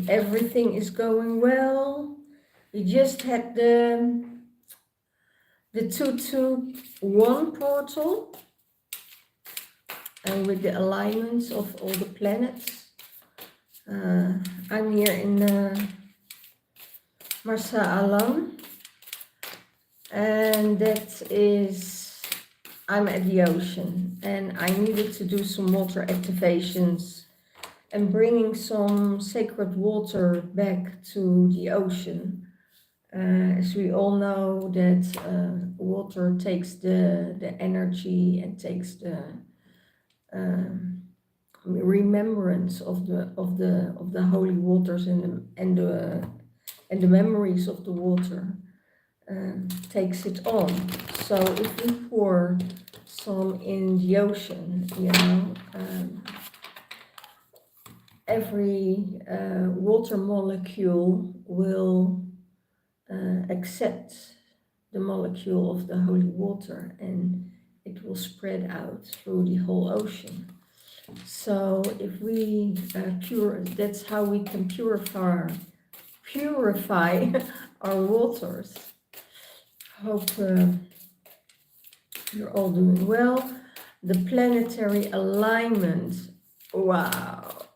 Everything is going well. We just had the 221 portal, and with the alignments of all the planets. I'm here in Avalon, and that is, I'm at the ocean, and I needed to do some water activations and bringing some sacred water back to the ocean. As we all know that water takes the energy and takes the remembrance of the holy waters and the memories of the water, takes it on. So if we pour some in the ocean, every water molecule will accept the molecule of the holy water, and it will spread out through the whole ocean. So if we that's how we can purify our waters. Hope you're all doing well. The planetary alignment, wow.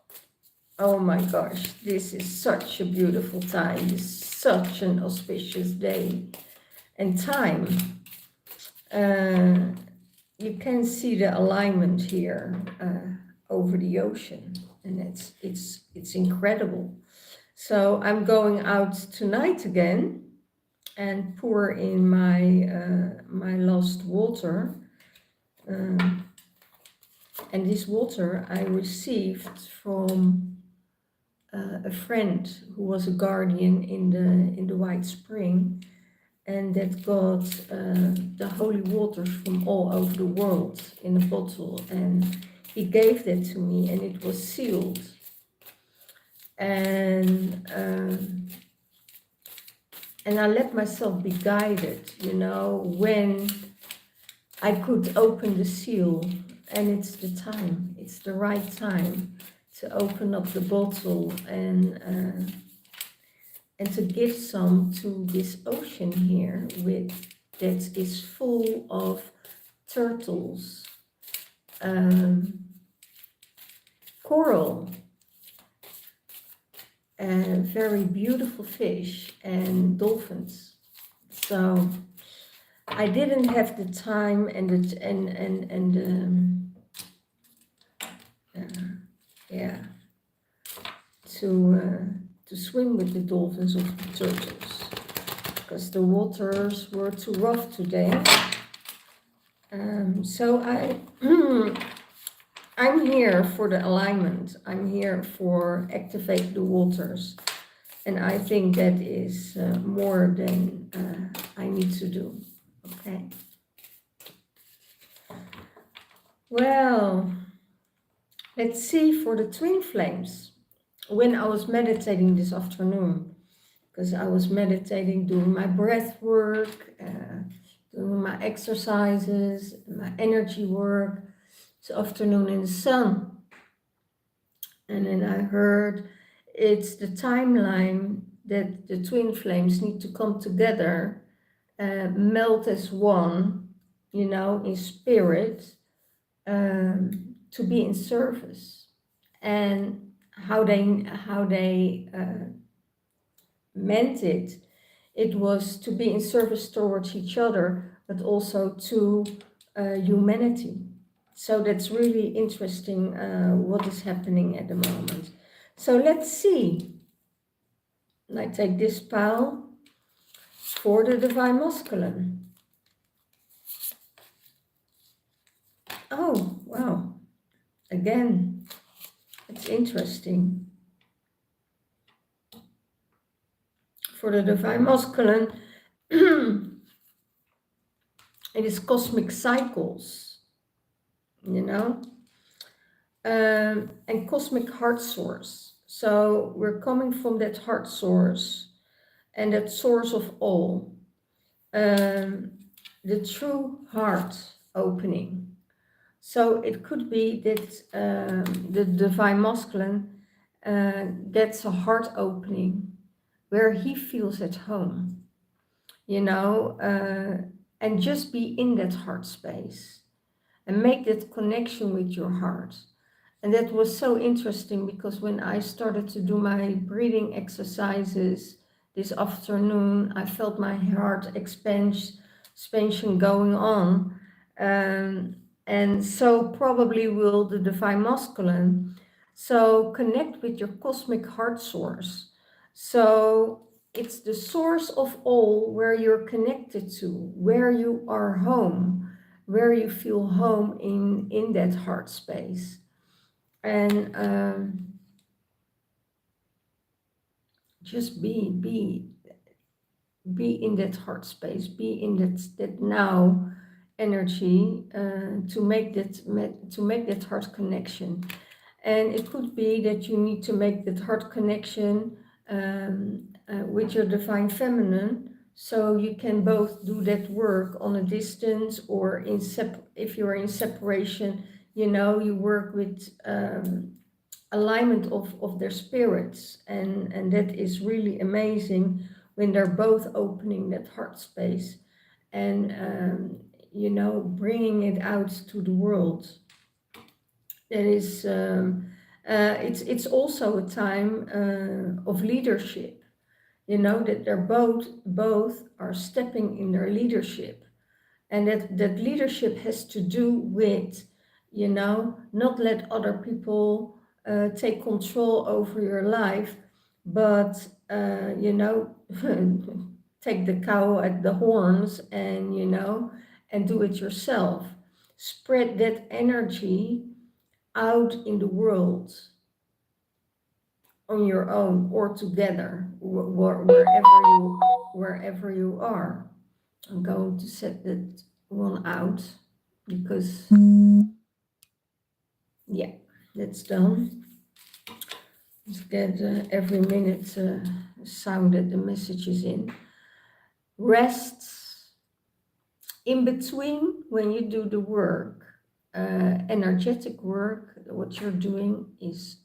Oh my gosh, this is such a beautiful time. This is such an auspicious day and time. You can see the alignment here over the ocean, and it's incredible. So I'm going out tonight again and pour in my lost water. And this water I received from a friend who was a guardian in the White Spring, and that got the holy waters from all over the world in a bottle, and he gave that to me, and it was sealed. And I let myself be guided, when I could open the seal, and it's the time, it's the right time to open up the bottle and to give some to this ocean here that is full of turtles, coral, and very beautiful fish and dolphins. So I didn't have the time to swim with the dolphins or the turtles, because the waters were too rough today. So I'm here for the alignment. I'm here for activate the waters, and I think that is more than I need to do. Okay. Well, let's see for the twin flames. When I was meditating this afternoon, because I was meditating, doing my breath work, doing my exercises, my energy work, this afternoon in the sun. And then I heard it's the timeline that the twin flames need to come together, melt as one, in spirit, to be in service. And how they meant it was to be in service towards each other, but also to humanity. So that's really interesting what is happening at the moment. So let's see. I take this pile for the Divine Masculine. Oh, wow. Again, it's interesting. For the Divine Masculine, it is cosmic cycles, and cosmic heart source. So we're coming from that heart source and that source of all, the true heart opening. So it could be that the Divine Masculine gets a heart opening where he feels at home, you know, and just be in that heart space and make that connection with your heart. And that was so interesting because when I started to do my breathing exercises this afternoon, I felt my heart expansion going on. And so probably will the divine masculine. So connect with your cosmic heart source. So it's the source of all where you're connected to, where you are home, where you feel home in that heart space. And just be in that heart space, be in that now energy, to make that heart connection. And it could be that you need to make that heart connection with your divine feminine, so you can both do that work on a distance, or if you're in separation, you know, you work with alignment of their spirits, and that is really amazing when they're both opening that heart space and you know, bringing it out to the world. That is it's also a time of leadership, you know, that they're both are stepping in their leadership, and that leadership has to do with, you know, not let other people take control over your life, but you know, take the cow at the horns, and you know, and do it yourself. Spread that energy out in the world on your own or together, wherever you are. I'm going to set that one out because, yeah, that's done. Let's get every minute sound that the message is in. Rest in between when you do the work, energetic work. What you're doing is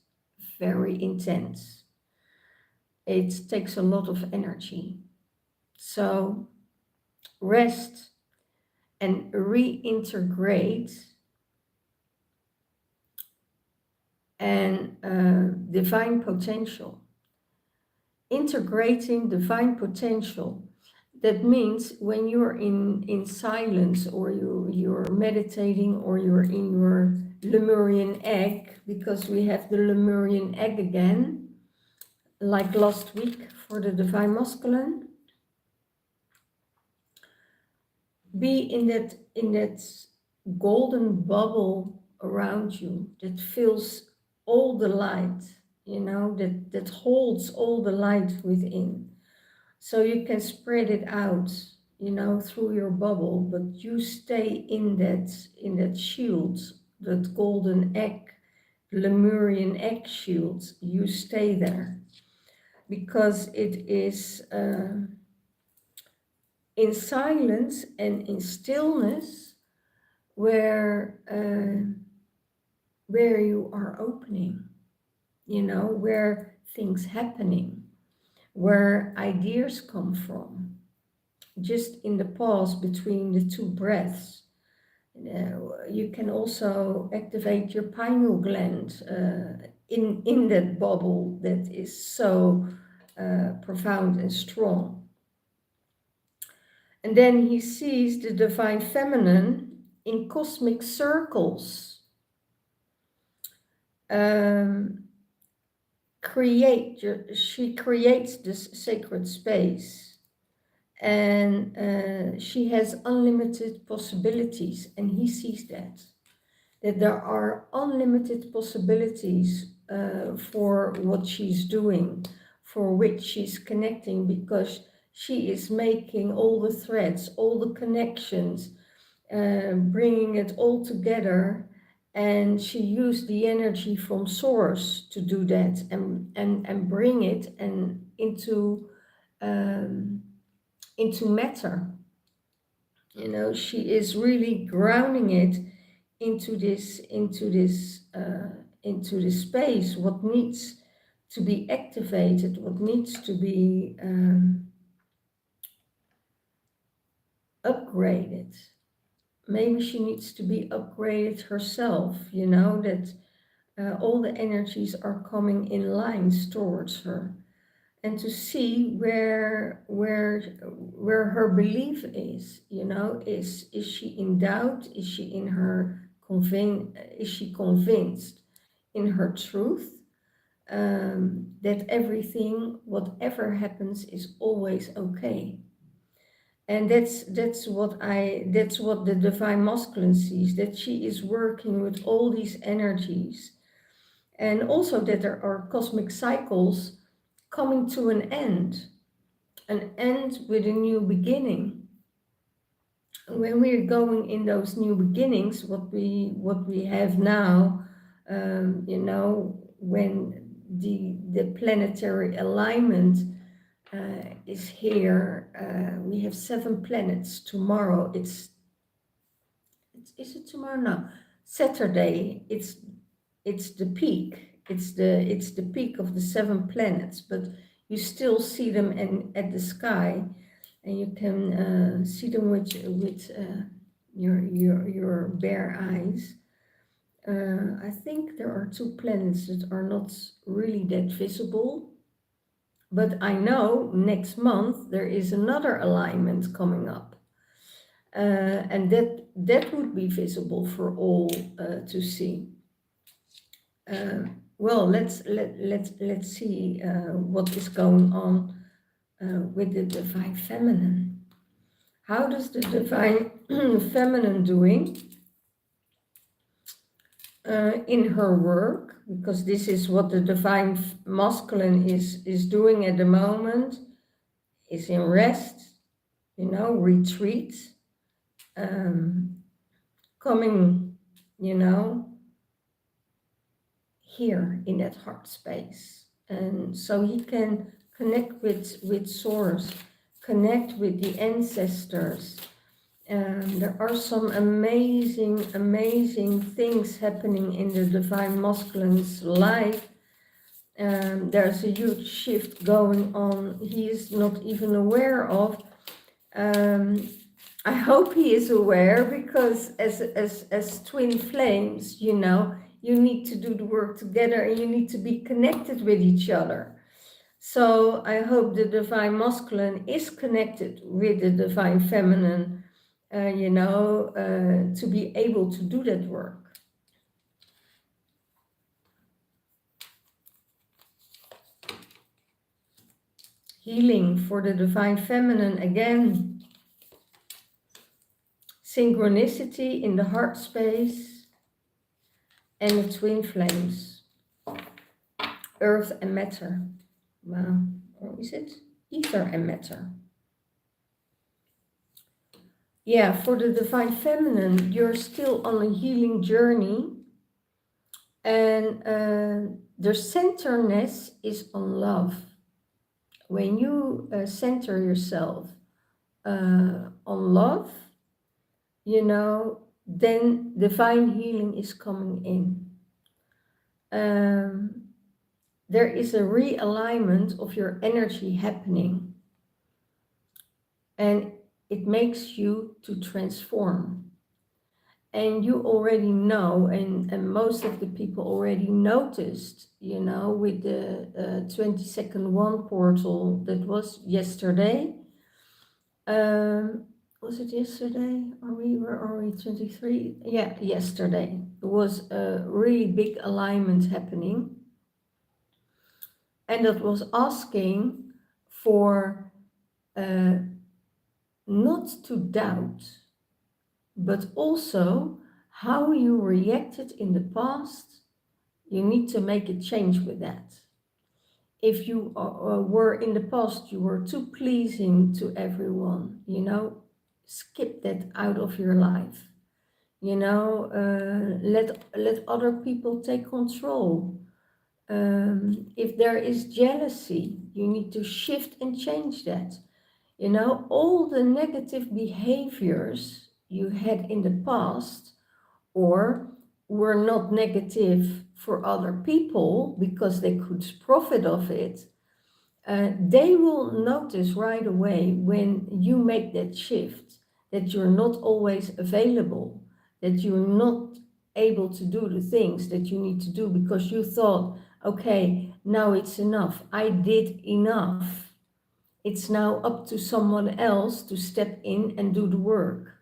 very intense. It takes a lot of energy. So rest and reintegrate, and divine potential. Integrating divine potential. That means when you're in silence, or you're meditating, or you're in your Lemurian egg, because we have the Lemurian egg again, like last week for the divine masculine. Be in that golden bubble around you that fills all the light, you know, that holds all the light within. So you can spread it out, you know, through your bubble, but you stay in that shield, that golden egg, Lemurian egg shield. You stay there because it is in silence and in stillness where you are opening, you know, where things happening, where ideas come from, just in the pause between the two breaths. You can also activate your pineal gland in that bubble that is so profound and strong. And then he sees the divine feminine in cosmic circles. She creates this sacred space, and she has unlimited possibilities, and he sees that there are unlimited possibilities for what she's doing, for which she's connecting, because she is making all the threads, all the connections, bringing it all together. And she used the energy from source to do that, and bring it and into matter. You know, she is really grounding it into this space, what needs to be activated, what needs to be upgraded. Maybe she needs to be upgraded herself, that all the energies are coming in lines towards her, and to see where her belief is. Is she in doubt? Is she in her is she convinced in her truth, that everything, whatever happens, is always okay? And that's what the divine masculine sees, that she is working with all these energies, and also that there are cosmic cycles coming to an end with a new beginning. When we're going in those new beginnings, what we have now, when the planetary alignment is here, we have 7 planets tomorrow. Is it tomorrow? No, Saturday. It's the peak. It's the peak of the 7 planets, but you still see them at the sky, and you can see them with your bare eyes. I think there are 2 planets that are not really that visible, but I know next month there is another alignment coming up, and that would be visible for all to see. Well, let's see what is going on with the divine feminine. How does the divine feminine doing in her work? Because this is what the divine masculine is doing at the moment. Is in rest, retreat, coming, here in that heart space, and so he can connect with source, connect with the ancestors. There are some amazing things happening in the divine masculine's life. There's a huge shift going on he is not even aware of. I hope he is aware, because as twin flames, you need to do the work together, and you need to be connected with each other. So I hope the divine masculine is connected with the divine feminine, to be able to do that work. Healing for the divine feminine again. Synchronicity in the heart space and the twin flames. Earth and matter. Wow, or is it? Ether and matter. Yeah, for the divine feminine, you're still on a healing journey, and the centerness is on love. When you center yourself on love, then divine healing is coming in. There is a realignment of your energy happening, and it makes you to transform. And you already know, and most of the people already noticed, with the 22nd one portal that was yesterday. Was it yesterday? Where are we? 23? Yeah, yesterday. There was a really big alignment happening. And that was asking for not to doubt, but also how you reacted in the past. You need to make a change with that. If you were in the past, you were too pleasing to everyone, skip that out of your life. Let other people take control. If there is jealousy, you need to shift and change that. All the negative behaviors you had in the past, or were not negative for other people because they could profit of it, they will notice right away when you make that shift that you're not always available, that you're not able to do the things that you need to do because you thought, okay, now it's enough. I did enough. It's now up to someone else to step in and do the work.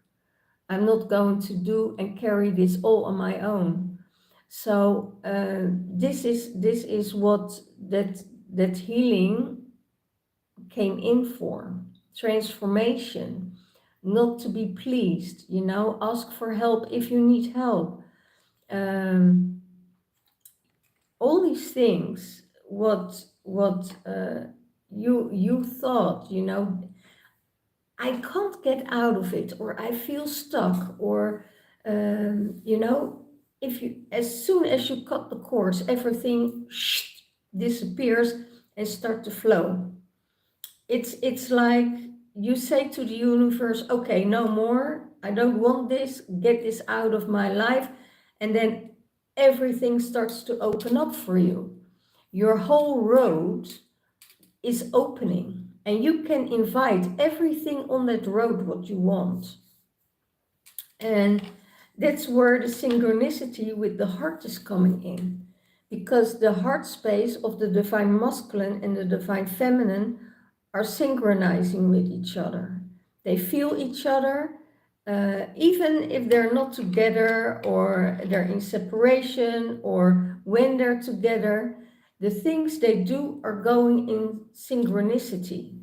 I'm not going to do and carry this all on my own. So this is what that healing came in for. Transformation, not to be pleased. Ask for help if you need help. Um, all these things. What you thought. I can't get out of it, or I feel stuck, or if you, as soon as you cut the cords, everything disappears and start to flow. It's like you say to the universe, okay, no more. I don't want this. Get this out of my life, and then everything starts to open up for you. Your whole road is opening, and you can invite everything on that road what you want. And that's where the synchronicity with the heart is coming in, because the heart space of the divine masculine and the divine feminine are synchronizing with each other. They feel each other, even if they're not together, or they're in separation, or when they're together. The things they do are going in synchronicity.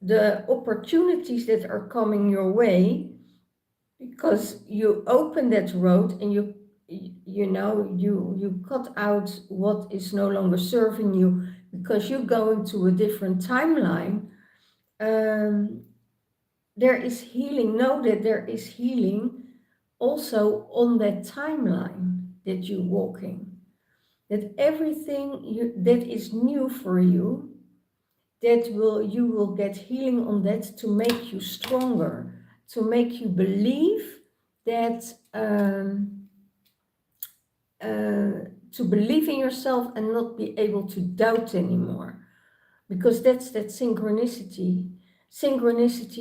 The opportunities that are coming your way, because you open that road and you cut out what is no longer serving you, because you go into a different timeline. There is healing. Know that there is healing also on that timeline that you're walking. That everything that is new for you, you will get healing on that, to make you stronger, to make you believe that, to believe in yourself and not be able to doubt anymore. Because that's that synchronicity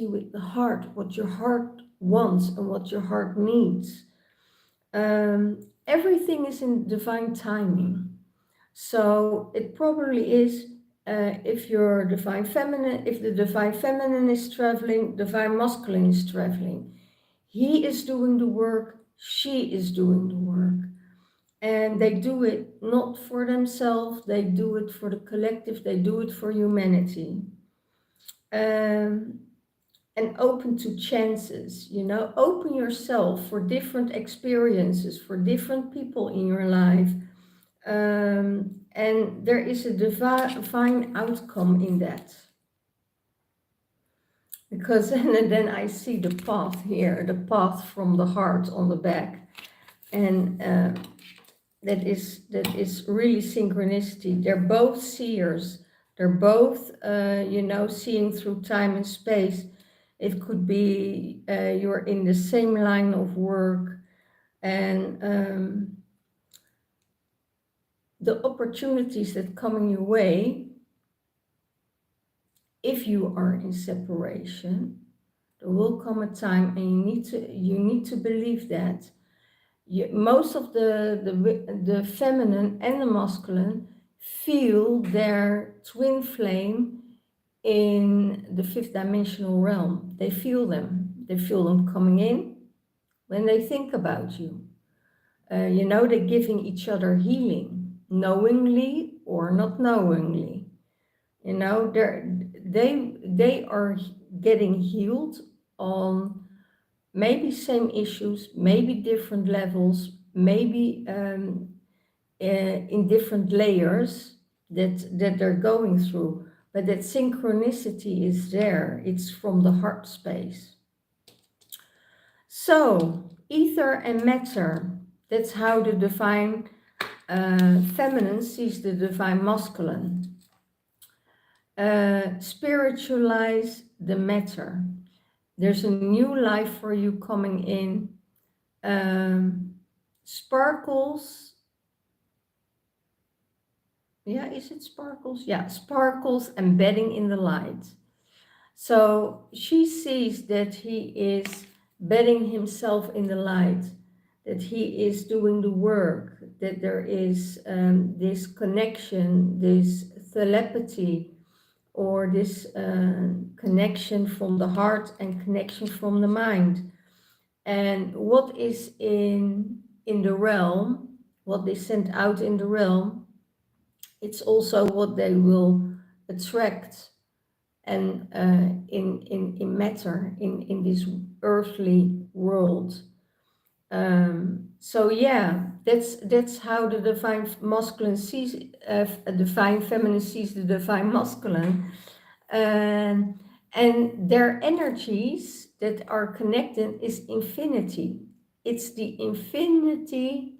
with the heart, what your heart wants and what your heart needs. Everything is in divine timing. So it probably is, if the divine feminine is traveling, divine masculine is traveling. He is doing the work, she is doing the work. And they do it not for themselves, they do it for the collective, they do it for humanity. And open to chances, open yourself for different experiences, for different people in your life. And there is a divine outcome in that. Because then I see the path here, the path from the heart on the back. And that is really synchronicity. They're both seers. They're both, seeing through time and space. It could be you're in the same line of work, and the opportunities that come in your way, if you are in separation, there will come a time, and you need to believe that. Most of the feminine and the masculine feel their twin flame in the fifth dimensional realm. They feel them. They feel them coming in when they think about you. They're giving each other healing, knowingly or not knowingly. They are getting healed on maybe same issues, maybe different levels, maybe in different layers that they're going through. But that synchronicity is there. It's from the heart space. So, ether and matter, that's how the divine feminine sees the divine masculine. Spiritualize the matter. There's a new life for you coming in. sparkles. Yeah, is it sparkles? Yeah, sparkles embedding in the light. So she sees that he is bedding himself in the light, that he is doing the work, that there is this connection, this telepathy, or this connection from the heart and connection from the mind. And what is in the realm, what they send out in the realm, it's also what they will attract and in matter in this earthly world. So yeah, that's how the divine masculine sees, a divine feminine sees the divine masculine, um, and their energies that are connected is infinity. It's the infinity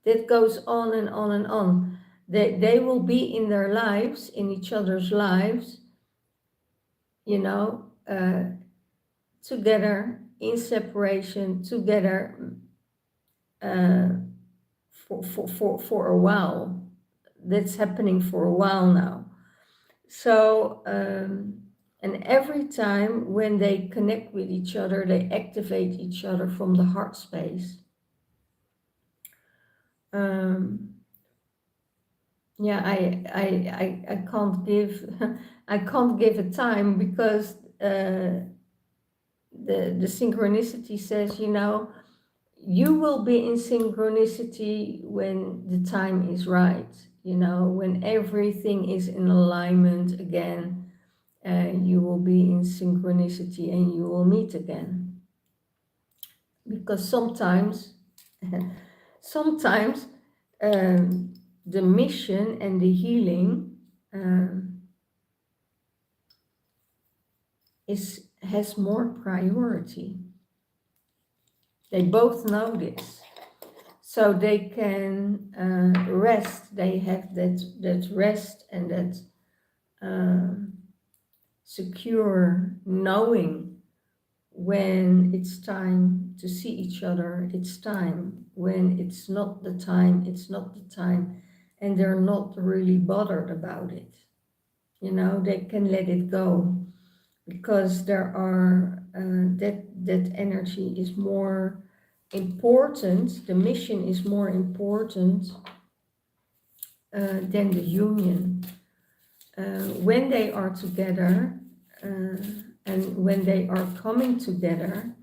that goes on and on and on. They will be in their lives, in each other's lives, you know, together in separation, together uh, for a while. That's happening for a while now. So, and every time when they connect with each other, they activate each other from the heart space. Um, yeah, I can't give I can't give a time because the synchronicity says, you know, you will be in synchronicity when the time is right, you know, when everything is in alignment again, you will be in synchronicity and you will meet again. Because sometimes, sometimes the mission and the healing has more priority. They both know this. So they can rest. They have that rest and that secure knowing when it's time to see each other. It's time. When it's not the time, it's not the time. And they're not really bothered about it. You know, they can let it go because there are that energy is more important. The mission is more important than the union. When they are together and when they are coming together,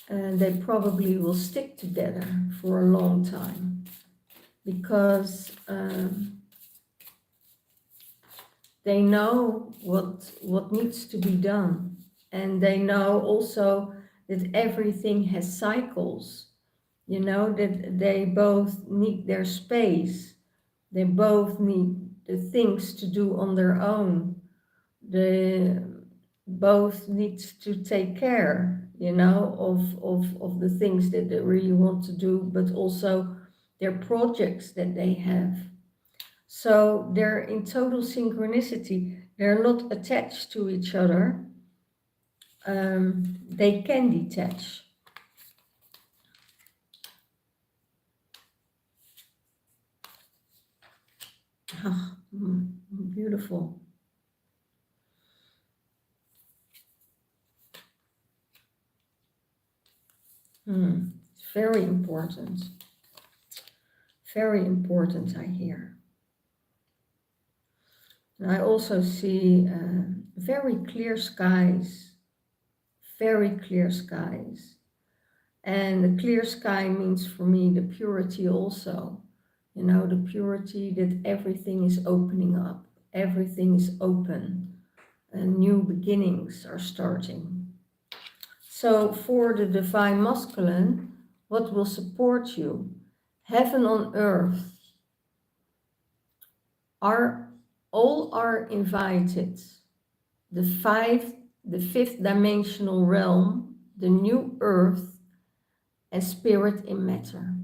they probably will stick together for a long time because they know what needs to be done, and they know also that everything has cycles. You know, that they both need their space. They both need the things to do on their own. They both need to take care, you know, of the things that they really want to do, but also their projects that they have. So they're in total synchronicity. They're not attached to each other. They can detach. Ah, beautiful. It's very important. Very important, I hear. And I also see very clear skies. Very clear skies. And the clear sky means for me the purity also. You know, the purity that everything is opening up. Everything is open. And new beginnings are starting. So for the divine masculine, what will support you? Heaven on earth. All are invited. The fifth dimensional realm, the new earth, and spirit in matter.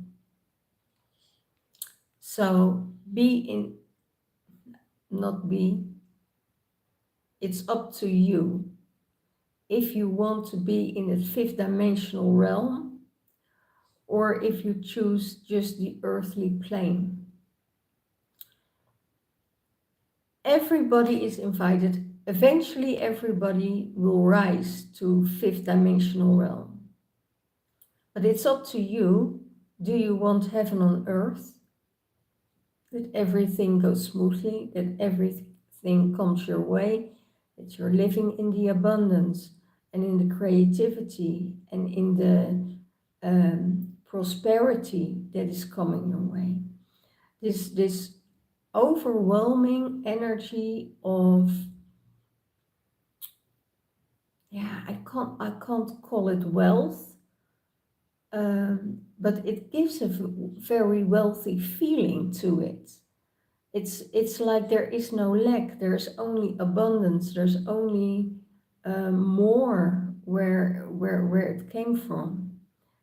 So not be, it's up to you. If you want to be in the fifth dimensional realm, or if you choose just the earthly plane. Everybody is invited. Eventually, everybody will rise to fifth dimensional realm. But it's up to you. Do you want heaven on earth? That everything goes smoothly, that everything comes your way, that you're living in the abundance and in the creativity and in the prosperity that is coming your way. This overwhelming energy of, yeah, I can't call it wealth, but it gives a very wealthy feeling to it. It's like there is no lack, there's only abundance, there's only more where it came from.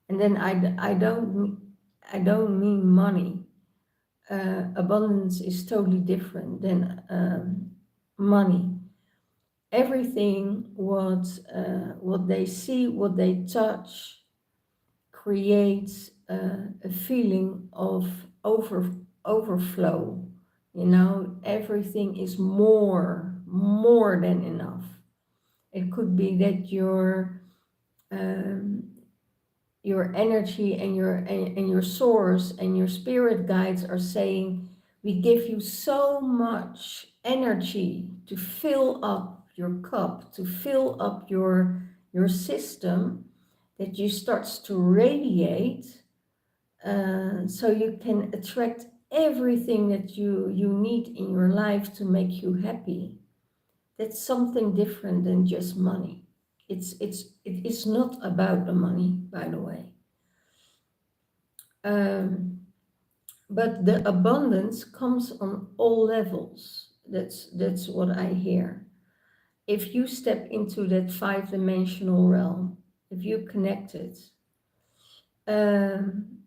And then I don't mean money. Abundance is totally different than money. Everything what they see, what they touch, creates a feeling of overflow. You know, everything is more than enough. It could be that um, your energy and your source and your spirit guides are saying, we give you so much energy to fill up your cup, to fill up your system, that you starts to radiate, so you can attract everything that you need in your life to make you happy. That's something different than just money. It is not about the money, by the way. Um, but the abundance comes on all levels. That's what I hear. If you step into that five-dimensional realm, if you connect it, um,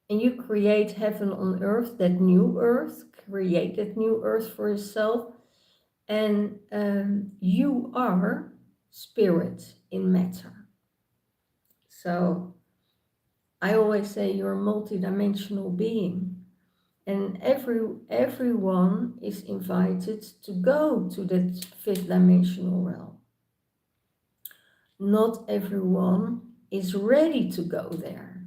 and you create heaven on earth, that new earth, create that new earth for yourself, and you are spirit in matter. So I always say you're a multidimensional being, and everyone is invited to go to that fifth dimensional realm. Not everyone is ready to go there,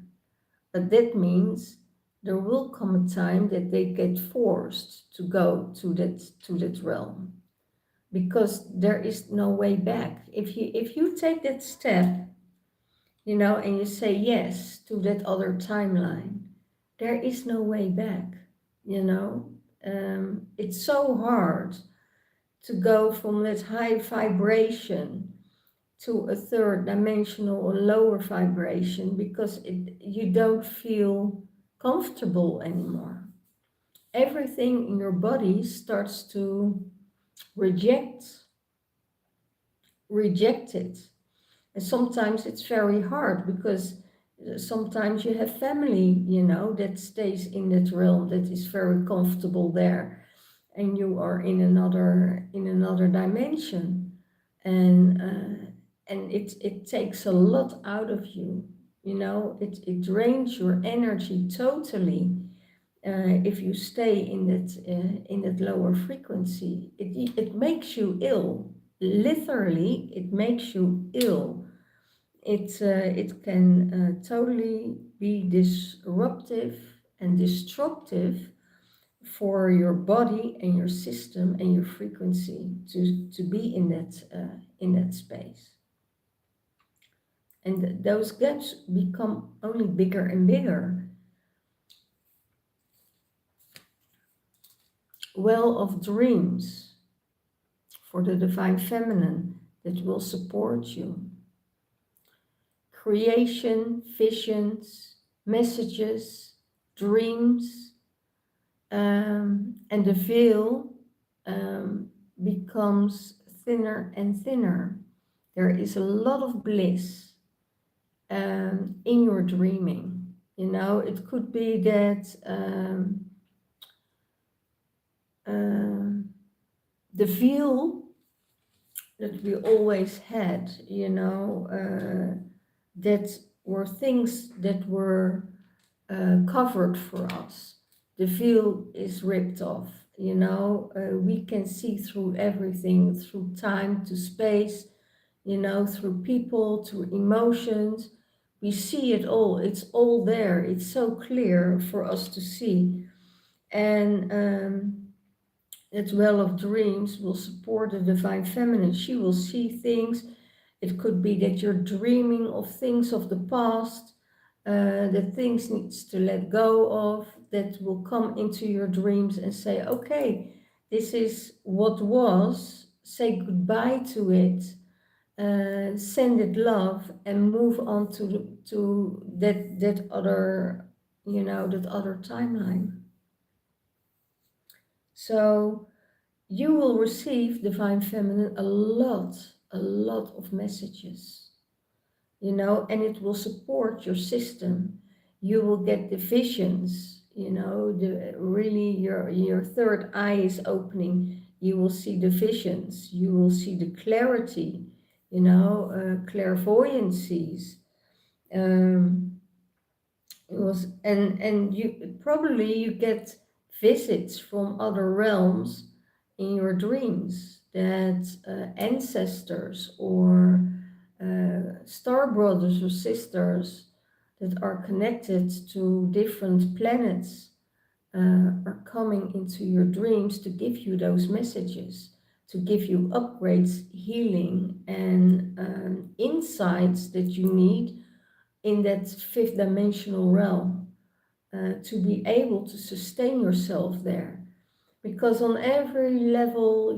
but that means there will come a time that they get forced to go to that realm, because there is no way back. If you take that step, you know, and you say yes to that other timeline, there is no way back, you know. It's so hard to go from that high vibration to a third dimensional or lower vibration, because you don't feel comfortable anymore. Everything in your body starts to reject it. And sometimes it's very hard, because sometimes you have family, you know, that stays in that realm, that is very comfortable there, and you are in another dimension, and it takes a lot out of you, you know. It drains your energy totally. If you stay in that lower frequency, it makes you ill. Literally, it makes you ill. It can totally be disruptive and destructive for your body and your system and your frequency to be in that space. And those gaps become only bigger and bigger. Well of dreams for the divine feminine that will support you. Creation, visions, messages, dreams, and the veil becomes thinner and thinner. There is a lot of bliss in your dreaming. You know, it could be that the veil that we always had, you know, that were things that were covered for us. The veil is ripped off. We can see through everything, through time to space, through people, through emotions. We see it all. It's all there. It's so clear for us to see. And that well of dreams will support the divine feminine. She will see things. It could be that you're dreaming of things of the past, that things needs to let go of, that will come into your dreams and say, okay, this is what was, say goodbye to it, send it love, and move on to that other, that other timeline. So you will receive divine feminine a lot of messages, and it will support your system. You will get the visions, the really your third eye is opening. You will see the visions, you will see the clarity, clairvoyancies. Um, it was and you probably you get visits from other realms in your dreams, that ancestors or star brothers or sisters that are connected to different planets are coming into your dreams to give you those messages, to give you upgrades, healing, and insights that you need in that fifth dimensional realm, to be able to sustain yourself there. Because on every level,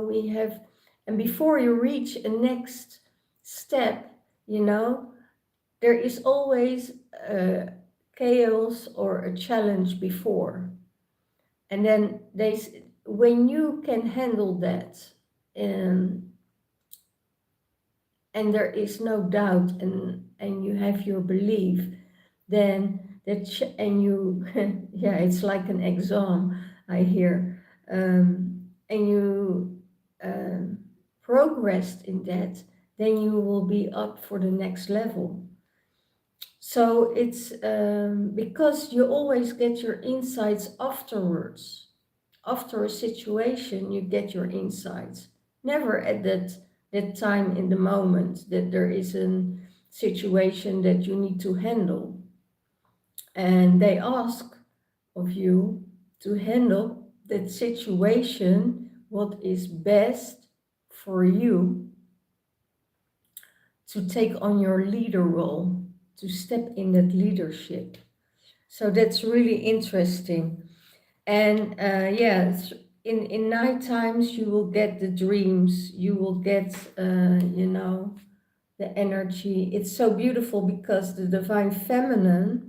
we have, and before you reach a next step, there is always a chaos or a challenge before. And then when you can handle that, um, and there is no doubt, and you have your belief, then and you yeah, it's like an exam, I hear, and you progressed in that, then you will be up for the next level. So it's because you always get your insights afterwards. After a situation, you get your insights. Never at that time in the moment that there is a situation that you need to handle. And they ask of you to handle that situation, what is best for you to take on your leader role, to step in that leadership. So that's really interesting. And in night times you will get the dreams, you will get, the energy. It's so beautiful because the divine feminine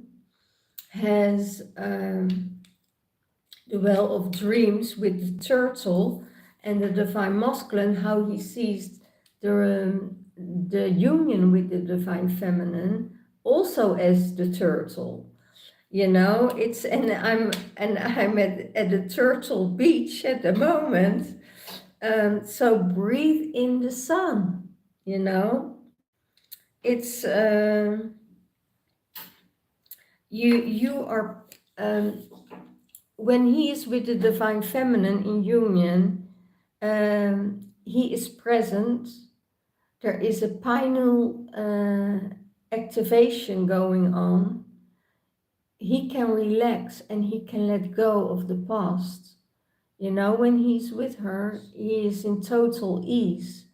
has the well of dreams with the turtle, and the divine masculine, how he sees the union with the divine feminine also as the turtle. It's and I'm at the Turtle Beach at the moment. So breathe in the sun. It's you are when he is with the divine feminine in union, he is present. There is a pineal activation going on. He can relax and he can let go of the past. When he's with her, he is in total ease.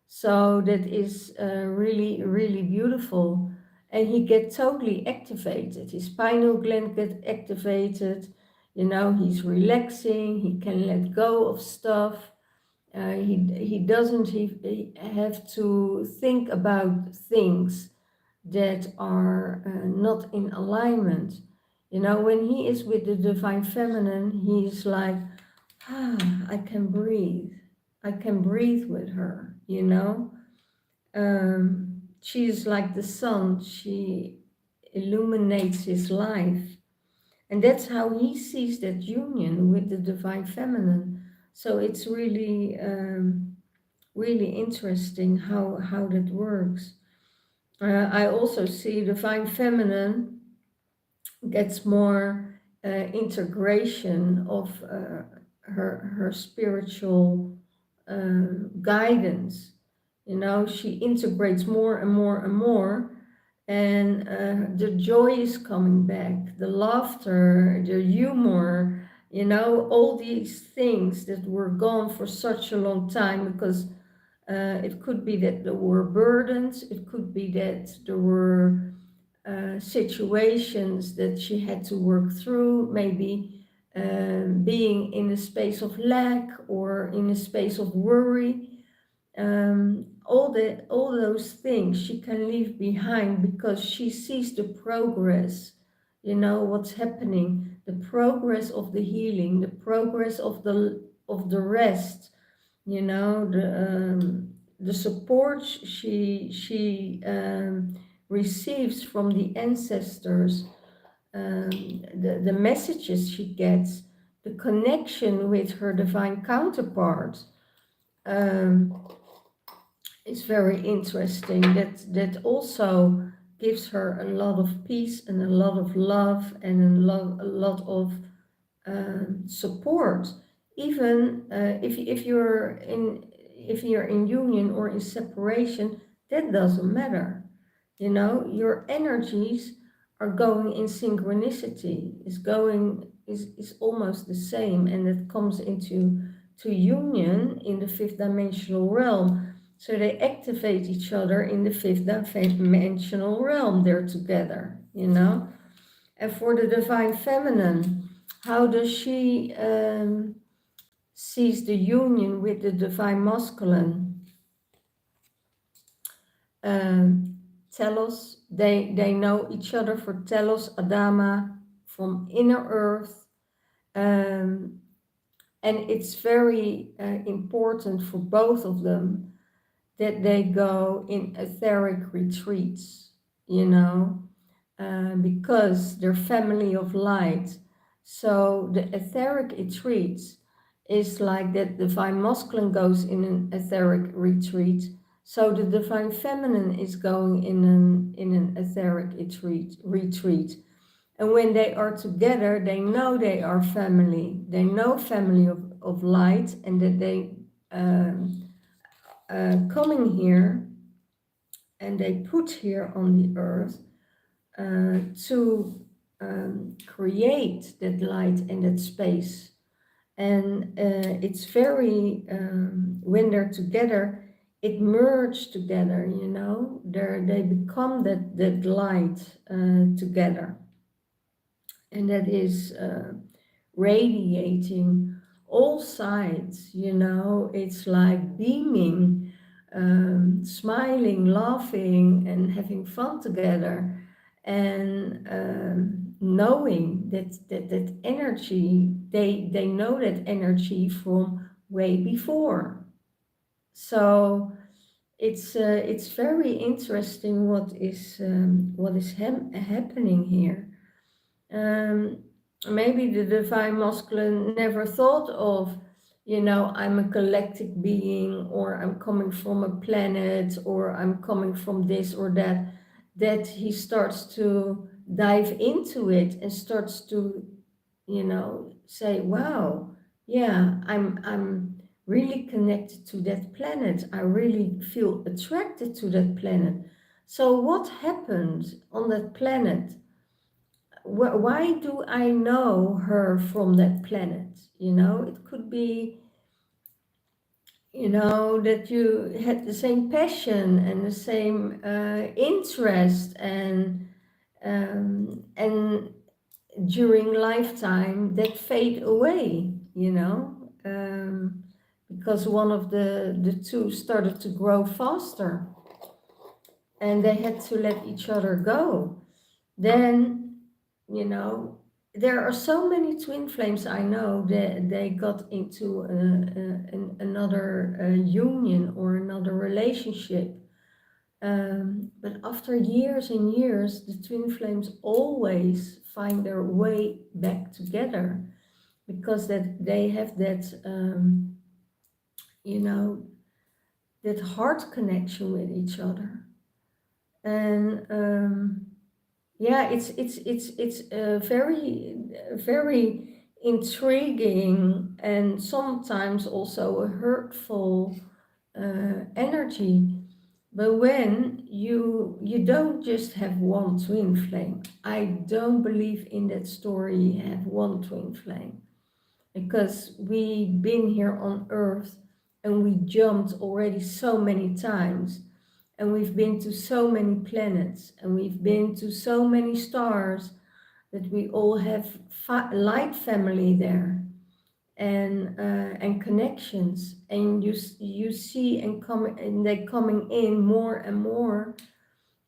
So that is really, really beautiful. And he gets totally activated. His pineal gland gets activated. He's relaxing. He can let go of stuff. He doesn't he have to think about things that are not in alignment. When he is with the divine feminine, he's like, I can breathe. I can breathe with her, She is like the sun. She illuminates his life. And that's how he sees that union with the divine feminine. So it's really, really interesting how that works. I also see divine feminine gets more integration of her spiritual guidance. You know, she integrates more and more and more, and the joy is coming back, the laughter, the humor. You know, all these things that were gone for such a long time because it could be that there were burdens, it could be that there were situations that she had to work through, maybe being in a space of lack or in a space of worry. All those things she can leave behind because she sees the progress, you know, what's happening, the progress of the healing, the progress of the rest, you know, the support she receives from the ancestors, the messages she gets, the connection with her divine counterpart. Um, is very interesting. That also gives her a lot of peace and a lot of love and a lot of support. Even if you're in union or in separation, that doesn't matter. You know, your energies are going in synchronicity. Is almost the same, and it comes into to union in the fifth dimensional realm. So they activate each other in the fifth dimensional realm. They're together. You know. And for the divine feminine, how does she sees the union with the divine masculine? Um, Telos, they know each other for Telos, Adama, from inner earth. Um, and it's very important for both of them that they go in etheric retreats, you know, because they're family of light. So the etheric retreats is like that divine masculine goes in an etheric retreat. So the divine feminine is going in an etheric retreat. And when they are together, they know they are family. They know family of light, and that they coming here and they put here on the earth to create that light and that space. And it's very, when they're together, it merged together, you know, they become that light together. And that is radiating all sides, you know, it's like beaming, smiling, laughing, and having fun together, and knowing that energy, they know that energy from way before. So it's very interesting what is happening here. um, Maybe the divine masculine never thought of, you know, I'm a galactic being, or I'm coming from a planet, or I'm coming from this or that. That he starts to dive into it and starts to, you know, say, wow, yeah, I'm really connected to that planet. I really feel attracted to that planet. So what happened on that planet? Why do I know her from that planet? You know, it could be, you know, that you had the same passion and the same interest, and during lifetime that fade away, you know, because one of the two started to grow faster, and they had to let each other go. Then, you know, there are so many twin flames I know that they got into another union or another relationship. But after years and years, the twin flames always find their way back together because that they have that, you know, that heart connection with each other. And yeah, it's a very intriguing and sometimes also a hurtful energy. But when you don't just have one twin flame, I don't believe in that story. You have one twin flame because we've been here on Earth and we jumped already so many times, and we've been to so many planets, and we've been to so many stars that we all have light family there, and connections, and you see and they coming in more and more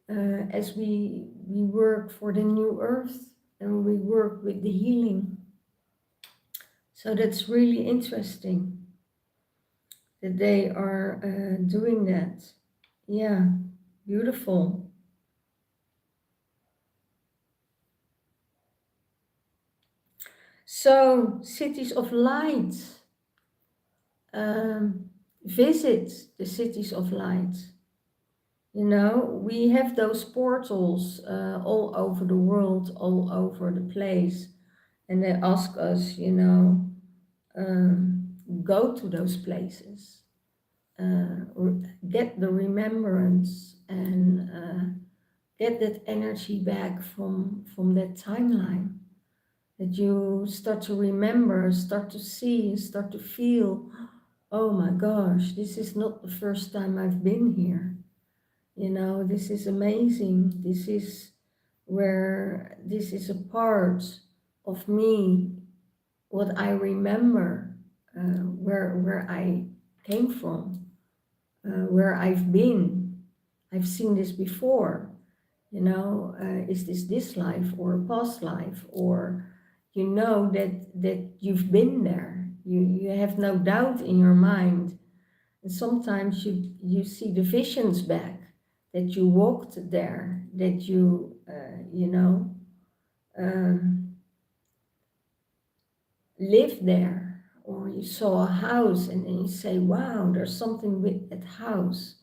as we work for the new Earth and we work with the healing. So that's really interesting that they are doing that. Yeah, beautiful. So, cities of light. Visit the cities of light. You know, we have those portals all over the world, all over the place. And they ask us, you know, go to those places, get the remembrance, and get that energy back from that timeline. That you start to remember, start to see, start to feel, oh my gosh, this is not the first time I've been here. You know, this is amazing. This is a part of me, what I remember, where I came from, where I've been. I've seen this before. You know, is this life or a past life, or you know that you've been there. You have no doubt in your mind, and sometimes you see the visions back that you walked there, that you um, lived there, or you saw a house, and then you say, "Wow, there's something with that house.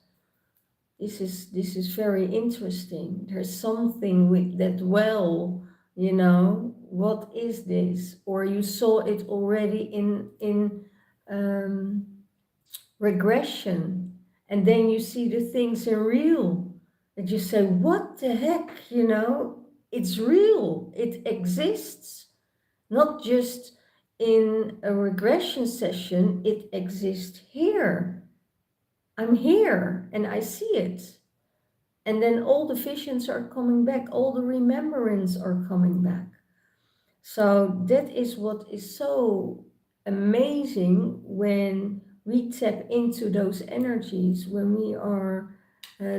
This is very interesting. There's something with that well, you know, what is this?" Or you saw it already in um, regression, and then you see the things in real, and you say, "What the heck?" You know, it's real. It exists, not just in a regression session. It exists here. I'm here, and I see it. And then all the visions are coming back, all the remembrance are coming back. So that is what is so amazing when we tap into those energies, when we are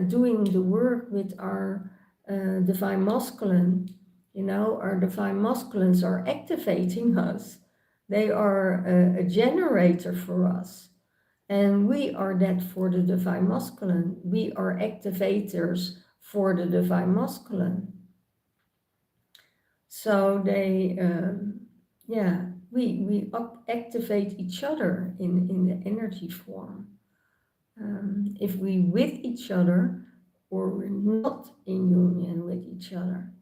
doing the work with our divine masculine. You know, our divine masculines are activating us. They are a generator for us. And we are that for the divine masculine. We are activators for the divine masculine. So they, we activate each other in the energy form. If we with each other, or we're not in union with each other,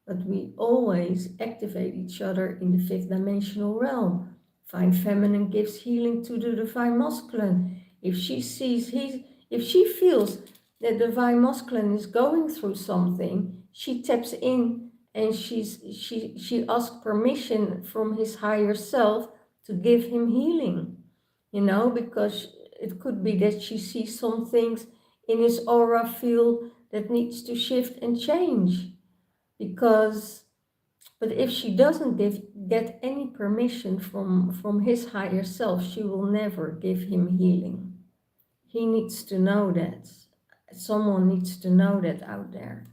but we always activate each other in the fifth dimensional realm. Divine feminine gives healing to the divine masculine. If she feels that divine masculine is going through something, she taps in and she asks permission from his higher self to give him healing. You know, because it could be that she sees some things in his aura field that needs to shift and change. Because, but if she doesn't get any permission from his higher self, she will never give him healing. He needs to know that. Someone needs to know that out there.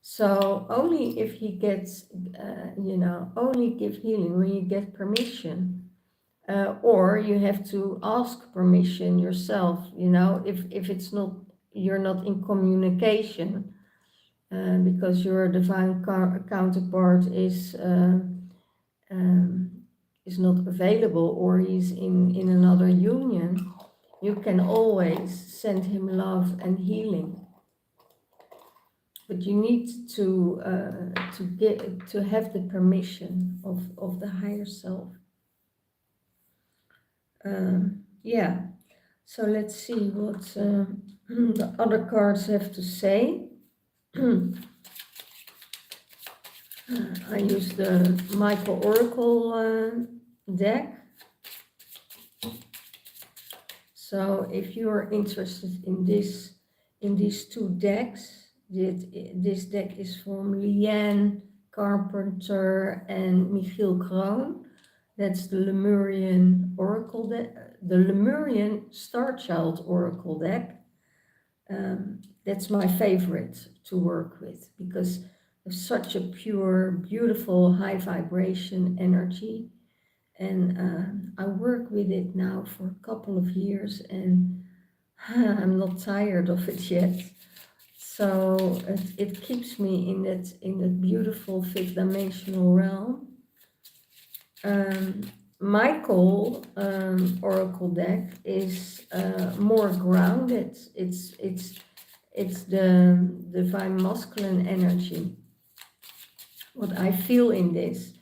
So only if he gets, only give healing when you get permission. Or you have to ask permission yourself, you know, if it's not, you're not in communication. Because your divine counterpart is not available, or he's in another union, you can always send him love and healing. but you need to get to have the permission of the higher self. Yeah. So let's see what the other cards have to say. I use the Michael Oracle deck. So if you are interested in these two decks, this deck is from Leanne Carpenter and Michiel Kroon. That's the Lemurian Oracle deck, the Lemurian Star Child Oracle deck. That's my favorite to work with because it's such a pure, beautiful, high vibration energy. And I work with it now for a couple of years and I'm not tired of it yet. So it keeps me in that beautiful fifth dimensional realm. Michael Oracle deck is more grounded. It's the divine masculine energy. What I feel in this,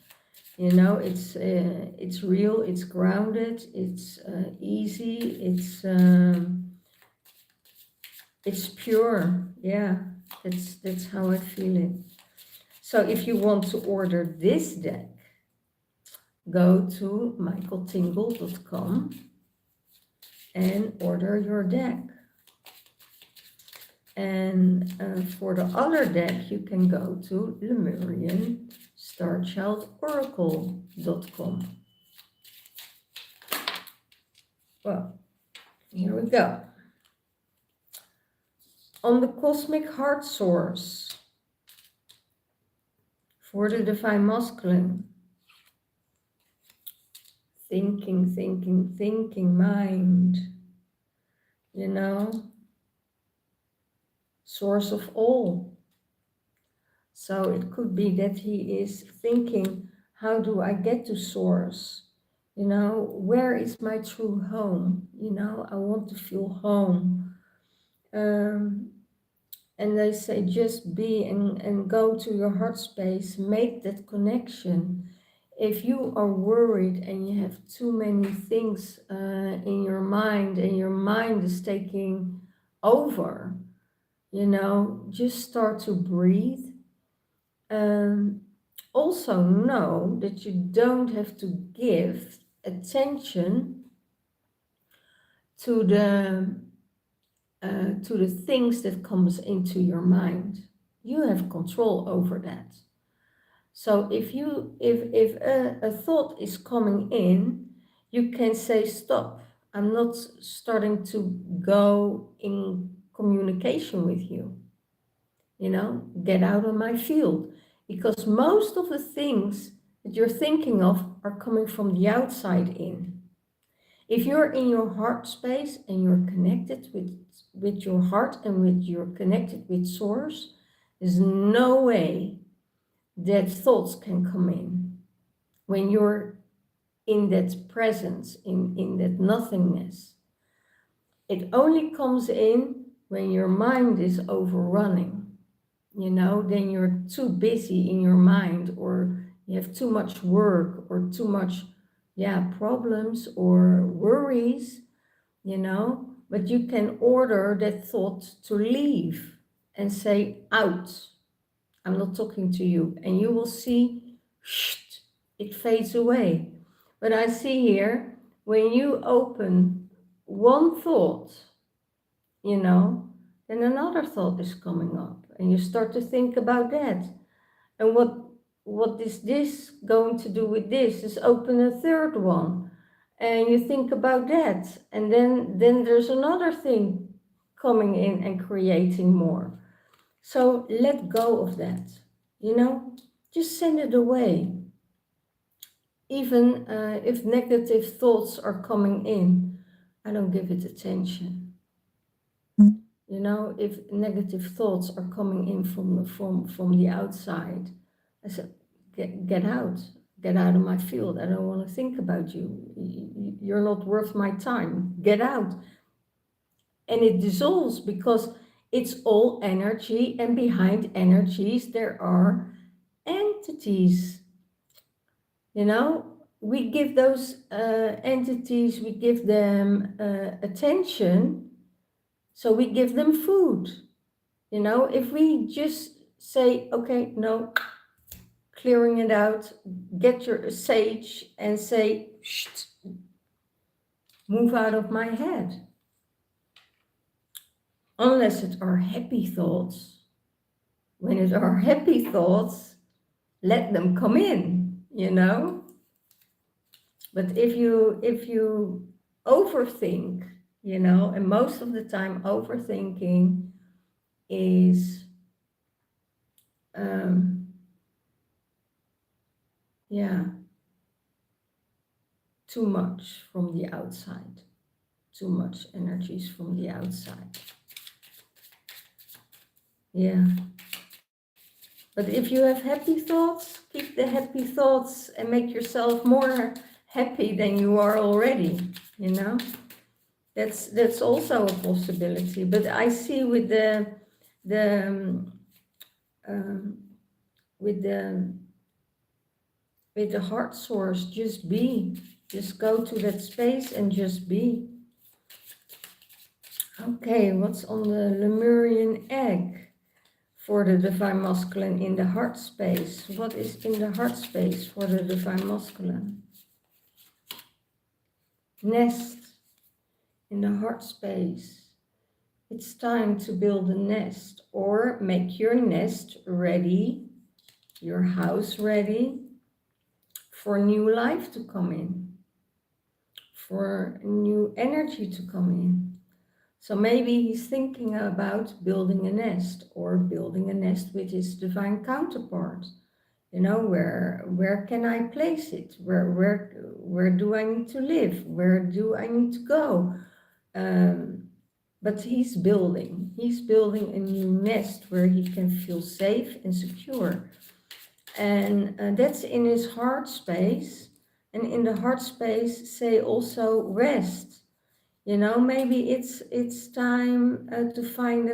you know, it's real, it's grounded, it's easy, it's pure. Yeah, that's how I feel it. So if you want to order this deck, go to michaeltingle.com and order your deck. And for the other deck, you can go to LemurianStarchildOracle.com. Well, here we go. On the cosmic heart source for the divine masculine. Thinking mind, you know, source of all. So it could be that he is thinking, how do I get to source? You know, where is my true home? You know, I want to feel home. And they say, just be and go to your heart space, make that connection. If you are worried and you have too many things in your mind and your mind is taking over, you know, just start to breathe. Also know that you don't have to give attention to the things that comes into your mind. You have control over that. So if a thought is coming in, you can say, stop. I'm not starting to go in communication with you. You know, get out of my field. Because most of the things that you're thinking of are coming from the outside in. If you're in your heart space and you're connected with your heart and you're connected with source, there's no way that thoughts can come in. When you're in that presence, in that nothingness, it only comes in when your mind is overrunning. You know, then you're too busy in your mind, or you have too much work, or too much, problems or worries, you know, but you can order that thought to leave and say, out. I'm not talking to you. And you will see, it fades away. But I see here, when you open one thought, you know, then another thought is coming up. And you start to think about that. And what is this going to do with this? Is open a third one. And you think about that. And then there's another thing coming in and creating more. So let go of that. You know, just send it away. Even if negative thoughts are coming in, I don't give it attention. You know, if negative thoughts are coming in from the outside, I said, get out of my field. I don't want to think about you. You're not worth my time. Get out. And it dissolves because It's all energy, and behind energies there are entities. You know, we give those entities, we give them attention, so we give them food. You know, if we just say, okay, no, clearing it out, get your sage and say, shh, move out of my head. Unless it are happy thoughts. When it are happy thoughts, let them come in, you know. But if you overthink, you know, and most of the time overthinking is yeah, too much from the outside, too much energies from the outside. Yeah. But if you have happy thoughts, keep the happy thoughts and make yourself more happy than you are already, you know. That's also a possibility. But I see with the um, with the with the heart source, just be, just go to that space and just be. Okay, what's on the Lemurian egg for the divine masculine in the heart space? What is in the heart space for the divine masculine? Nest in the heart space. It's time to build a nest, or make your nest ready, your house ready for new life to come in, for new energy to come in. So maybe he's thinking about building a nest, or building a nest with his divine counterpart. You know, where can I place it? Where do I need to live? Where do I need to go? But he's building a new nest where he can feel safe and secure. And that's in his heart space. And in the heart space, say also rest. You know, maybe it's time to find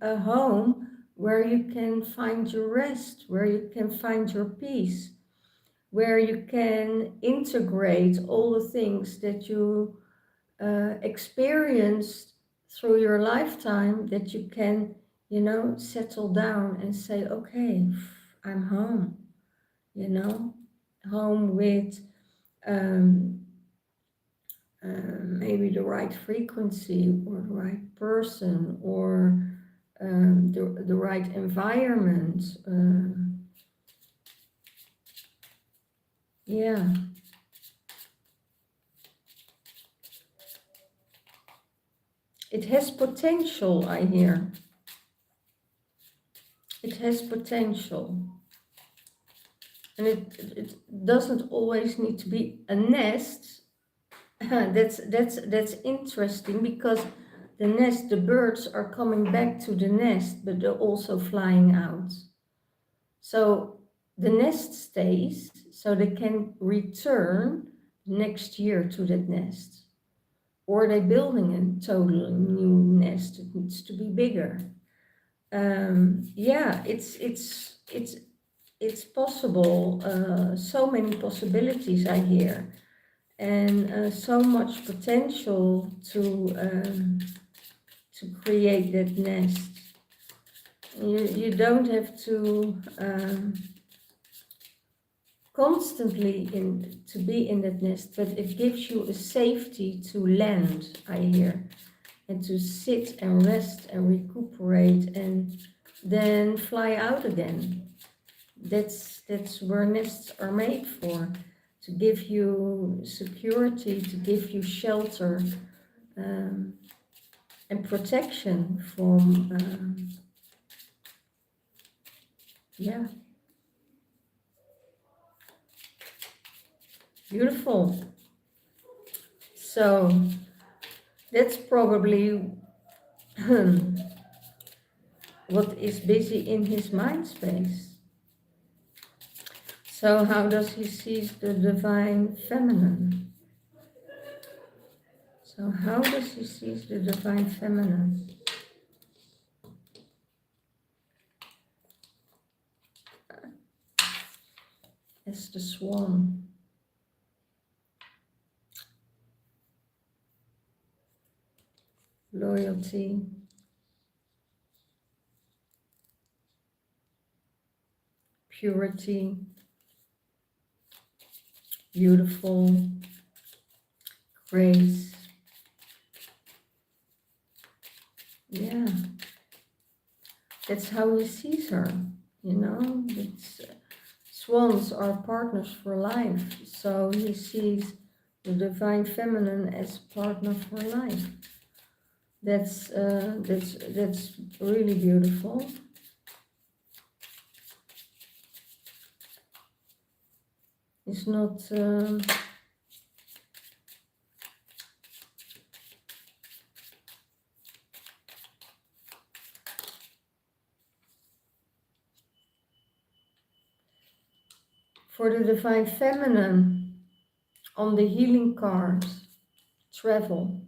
a home where you can find your rest, where you can find your peace, where you can integrate all the things that you experienced through your lifetime, that you can, you know, settle down and say, okay, I'm home, you know, home with maybe the right frequency, or the right person, or the right environment. Yeah. It has potential, I hear. It has potential. And it doesn't always need to be a nest. That's interesting, because the nest, the birds are coming back to the nest, but they're also flying out. So the nest stays, so they can return next year to that nest. Or they're building a totally new nest. It needs to be bigger. Yeah, it's possible. So many possibilities I hear, and so much potential to create that nest. You don't have to constantly to be in that nest, but it gives you a safety to land, I hear, and to sit and rest and recuperate and then fly out again. That's where nests are made for, to give you security, to give you shelter, and protection from, yeah, beautiful. So that's probably what is busy in his mind space. So how does he see the divine feminine? So how does he see the divine feminine? as the swan. Loyalty, purity, beautiful, grace. Yeah, that's how he sees her, you know. It's, swans are partners for life, so he sees the divine feminine as partner for life. That's really beautiful. It's not for the divine feminine on the healing cards. Travel.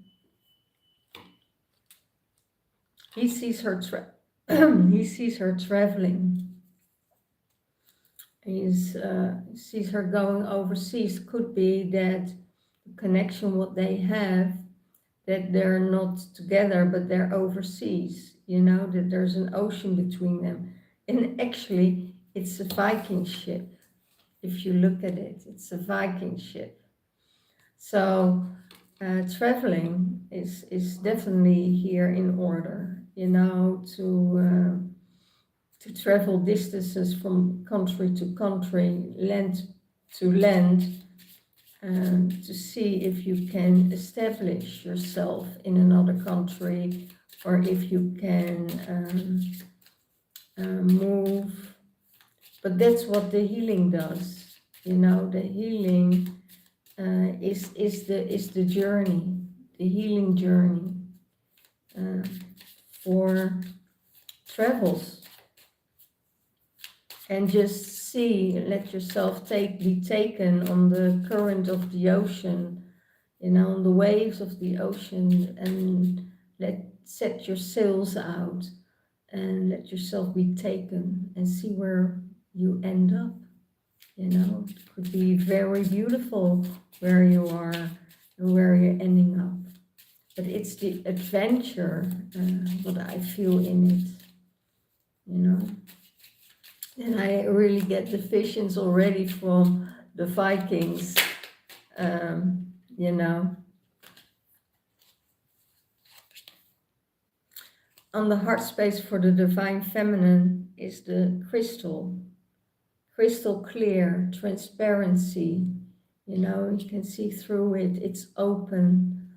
He sees her he sees her traveling. He sees her going overseas. Could be that the connection what they have, that they're not together but they're overseas, you know, that there's an ocean between them. And actually it's a Viking ship. If you look at it, it's a Viking ship. So traveling is definitely here in order, you know, to travel distances from country to country, land to land, to see if you can establish yourself in another country, or if you can move. But that's what the healing does, you know. The healing is the journey, the healing journey for travels. And just see, let yourself be taken on the current of the ocean, you know, on the waves of the ocean, and set your sails out and let yourself be taken and see where you end up. You know, it could be very beautiful where you are and where you're ending up. But it's the adventure what I feel in it, you know. And I really get the visions already from the Vikings, you know. On the heart space for the divine feminine is the crystal clear, transparency, you know, you can see through it, it's open,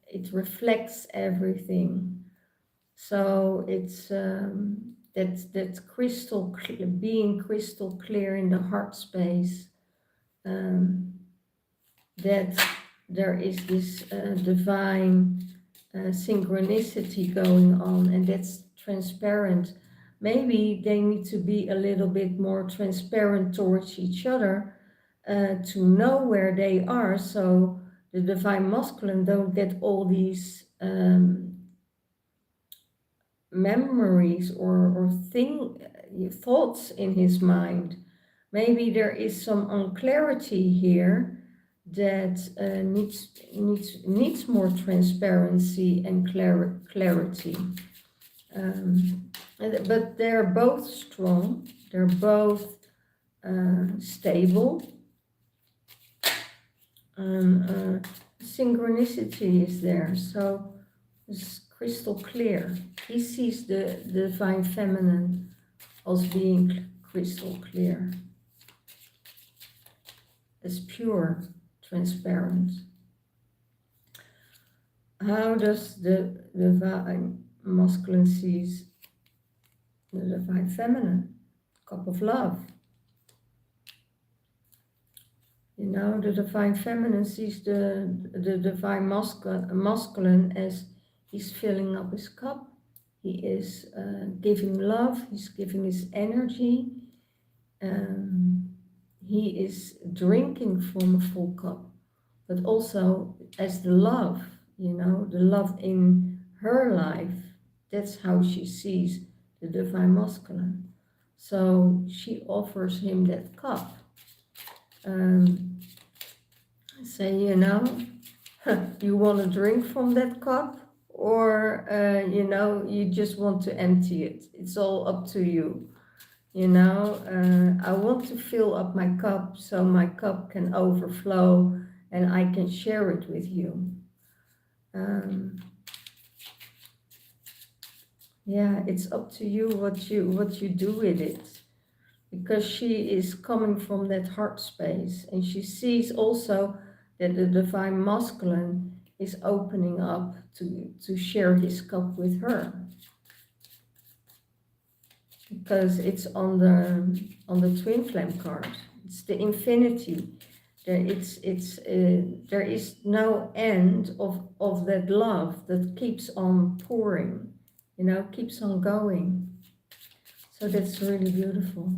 it reflects everything. So it's that crystal being crystal clear in the heart space, that there is this divine synchronicity going on, and that's transparent. Maybe they need to be a little bit more transparent towards each other to know where they are, so the divine masculine don't get all these memories or thoughts in his mind. Maybe there is some unclarity here that needs more transparency and clarity. But they're both strong. They're both stable. Synchronicity is there, so it's crystal clear. He sees the divine feminine as being crystal clear, as pure, transparent. How does the divine masculine sees the divine feminine? Cup of love. You know, the divine feminine sees the divine masculine as he's filling up his cup. He is giving love, he's giving his energy. He is drinking from a full cup, but also as the love, you know, the love in her life. That's how she sees the divine masculine. So she offers him that cup. Say, you want to drink from that cup, or, you just want to empty it. It's all up to you. I want to fill up my cup so my cup can overflow and I can share it with you. Yeah, it's up to you what you do with it, because she is coming from that heart space, and she sees also that the divine masculine is opening up to share his cup with her, because it's on the twin flame card. It's the infinity. There is no end of that love that keeps on pouring, keeps on going. So that's really beautiful.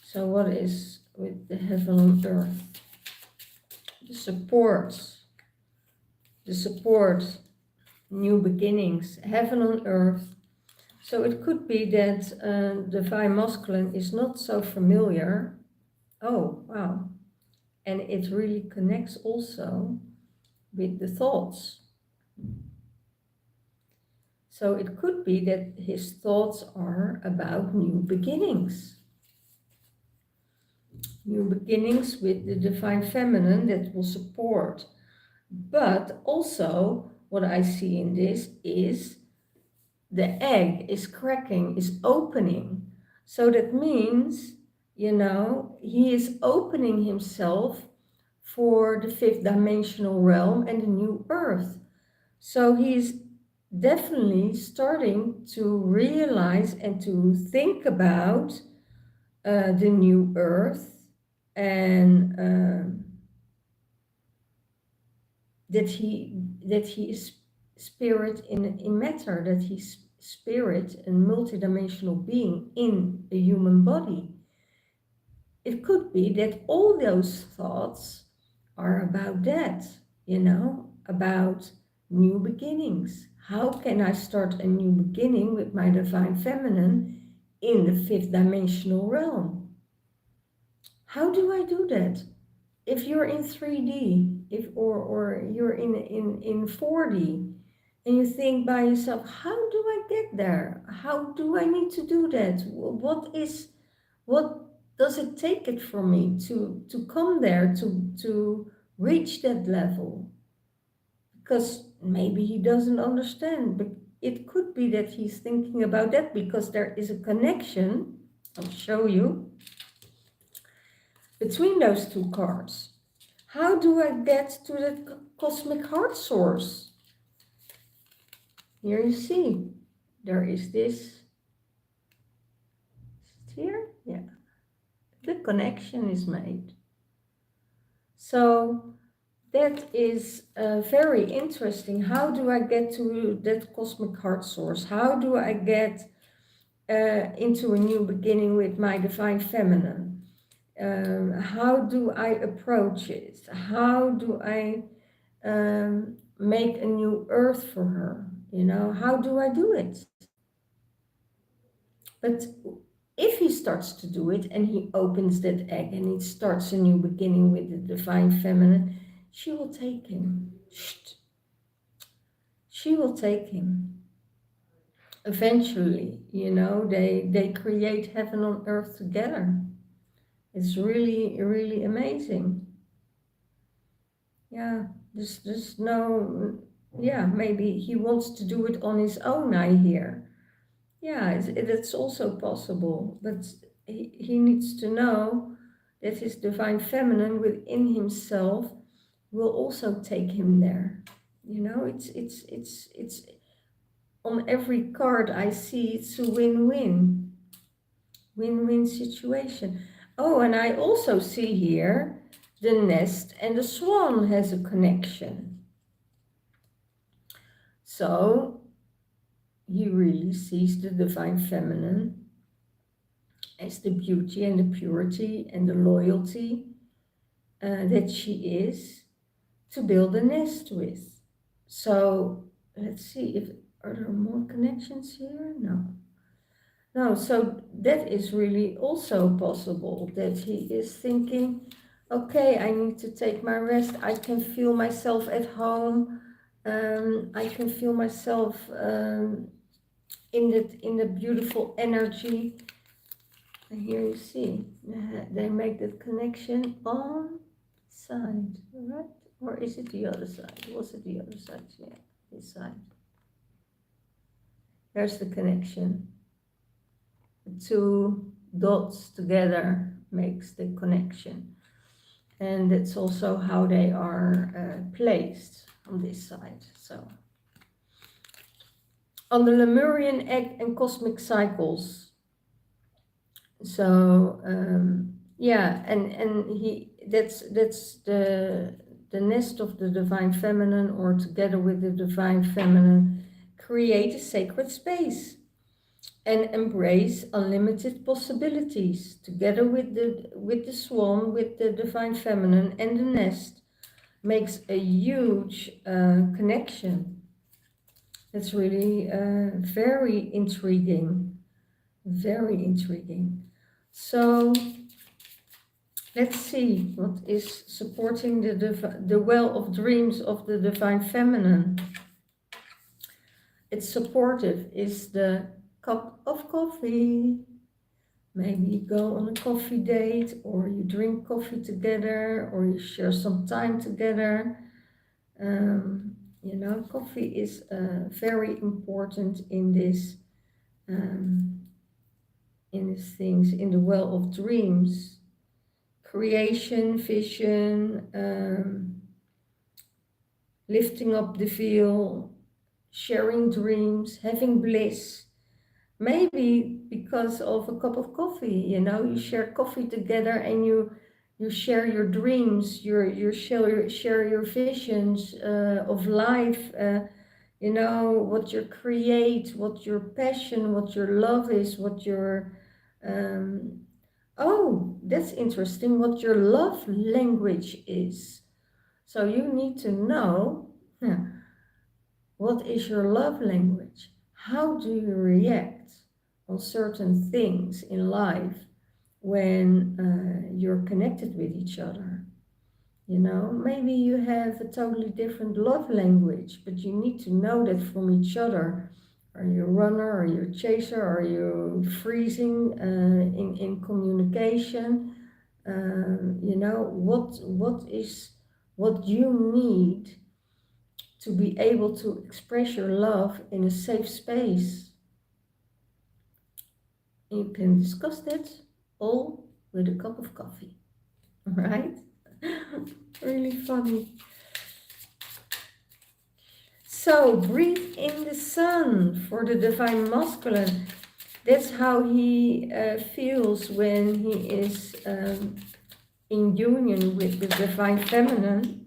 So what is with the heaven on earth? The support, new beginnings, heaven on earth. So it could be that divine masculine is not so familiar. Oh, wow. And it really connects also with the thoughts. So it could be that his thoughts are about new beginnings. New beginnings with the divine feminine that will support. But also, what I see in this is the egg is cracking, is opening. So that means, he is opening himself for the fifth dimensional realm and the new earth. So he's definitely starting to realize and to think about the new earth, and that he is spirit in matter, that he's spirit and multidimensional being in a human body. It could be that all those thoughts are about that, about new beginnings. How can I start a new beginning with my divine feminine in the fifth dimensional realm? How do I do that? If you're in 3D, or you're in 4D, and you think by yourself, how do I get there? How do I need to do that? What does it take it for me to come there, to reach that level? Because maybe he doesn't understand, but it could be that he's thinking about that, because there is a connection, I'll show you, between those two cards. How do I get to the cosmic heart source? Here you see, there is this. Is it here? Yeah. The connection is made. So that is very interesting. How do I get to that cosmic heart source? How do I get into a new beginning with my divine feminine? How do I approach it? How do I make a new earth for her? How do I do it? But if he starts to do it and he opens that egg and he starts a new beginning with the divine feminine, she will take him. She will take him. Eventually, they create heaven on earth together. It's really, really amazing. Yeah, there's no, yeah, maybe he wants to do it on his own, I hear. Yeah, it's also possible, but he needs to know that his divine feminine within himself will also take him there. It's on every card I see, it's a win-win situation. Oh, and I also see here the nest and the swan has a connection. So he really sees the divine feminine as the beauty and the purity and the loyalty that she is to build a nest with. So let's see if are there more connections here? No. No, so that is really also possible that he is thinking, okay, I need to take my rest. I can feel myself at home. I can feel myself in the beautiful energy. And here you see they make that connection on side, right? Or is it the other side? Was it the other side? Yeah, this side. There's the connection. The two dots together makes the connection. And it's also how they are placed on this side. So on the Lemurian egg and cosmic cycles. So yeah, and he that's the nest of the divine feminine, or together with the divine feminine, create a sacred space and embrace unlimited possibilities. Together with the swan, with the divine feminine and the nest, makes a huge connection. It's really very intriguing, very intriguing. So let's see what is supporting the well of dreams of the divine feminine. It's supportive is the cup of coffee. Maybe you go on a coffee date, or you drink coffee together, or you share some time together. Coffee is very important in this, in these things, in the well of dreams, creation, vision, lifting up the veil, sharing dreams, having bliss. Maybe because of a cup of coffee, you share coffee together, and you share your dreams, you share your visions of life, what you create, what your passion, what your love is, what your oh, that's interesting, what your love language is. So you need to know, what is your love language? How do you react on certain things in life when you're connected with each other? Maybe you have a totally different love language, but you need to know that from each other. Are you a runner? Are you a chaser? Are you freezing in communication? What you need to be able to express your love in a safe space. You can discuss that all with a cup of coffee, right? Really funny. So breathe in the sun for the divine masculine. That's how he feels when he is in union with the divine feminine.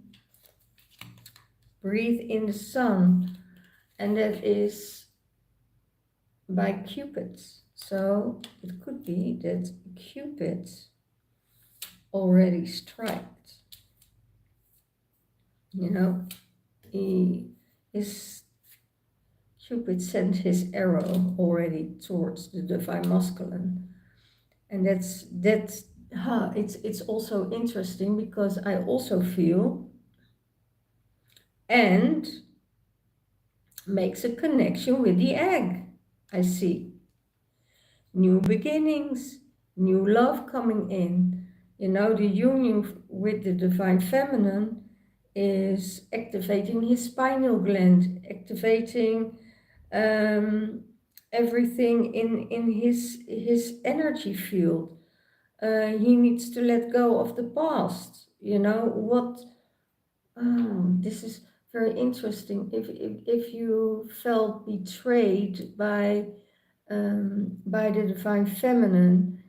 Breathe in the sun, and that is by Cupid. So it could be that Cupid already striked. Cupid sent his arrow already towards the divine masculine, and it's also interesting because I also feel and makes a connection with the egg. I see new beginnings, new love coming in. The union with the divine feminine is activating his spinal gland, activating everything in his energy field. He needs to let go of the past. This is very interesting. If you felt betrayed by the divine feminine,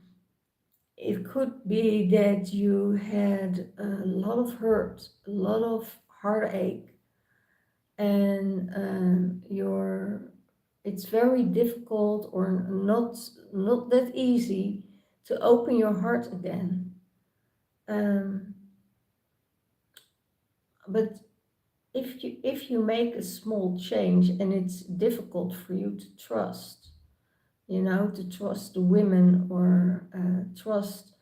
it could be that you had a lot of hurt, a lot of heartache, and it's very difficult or not that easy to open your heart again. But if you make a small change and it's difficult for you to trust, to trust the women or trust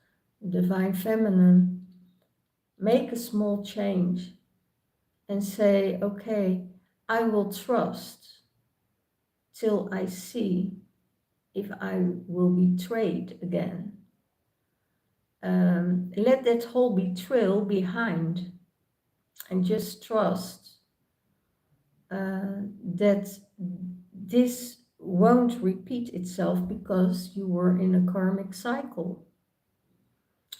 the divine feminine, make a small change and say, okay, I will trust till I see if I will be betrayed again. Let that whole betrayal behind and just trust that this won't repeat itself because you were in a karmic cycle.